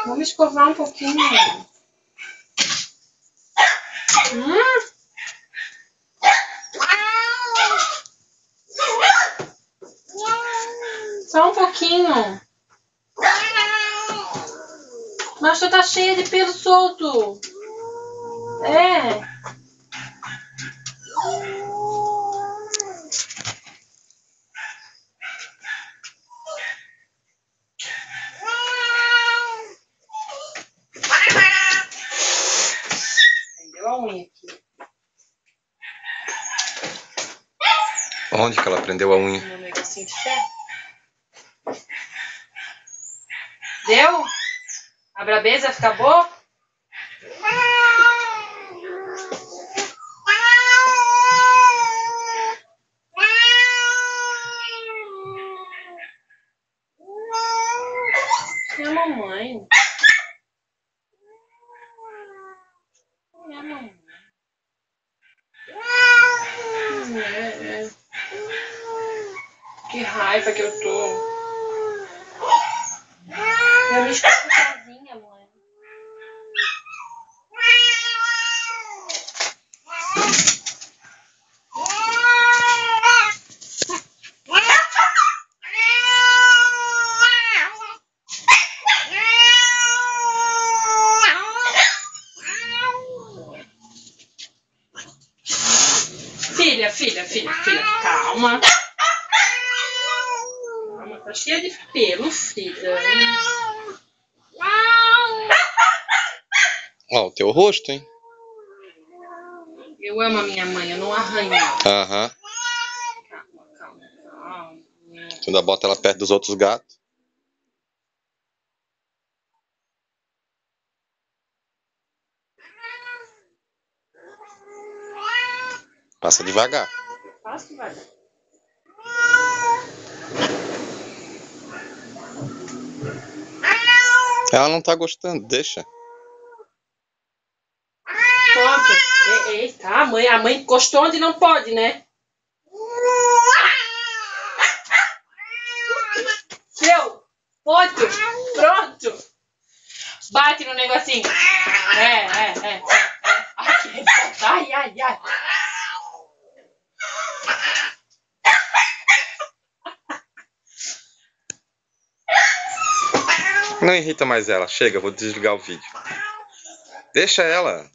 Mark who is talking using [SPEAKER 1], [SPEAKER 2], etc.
[SPEAKER 1] Vamos escovar um pouquinho. Só um pouquinho. Mas tu tá cheia de pelo solto. É. Prendeu a unha aqui.
[SPEAKER 2] Onde que ela prendeu a unha?
[SPEAKER 1] No negocinho de ferro. Deu? A brabeza fica boa? É a mamãe. É a mamãe. Que raiva que eu tô. Eu me escovo sozinha, mãe. Filha, calma. Calma, tá cheia de pelo, filha.
[SPEAKER 2] Ó, o teu rosto, hein?
[SPEAKER 1] Eu amo a minha mãe, eu não arranho.
[SPEAKER 2] Aham.
[SPEAKER 1] Calma.
[SPEAKER 2] Tu ainda bota ela perto dos outros gatos. Passa devagar.
[SPEAKER 1] Passa devagar.
[SPEAKER 2] Ela não tá gostando, deixa.
[SPEAKER 1] Pronto. Eita, a mãe encostou onde não pode, né? Deu. Pronto. Bate no negocinho. É. Ai.
[SPEAKER 2] Não irrita mais ela. Chega, eu vou desligar o vídeo. Deixa ela.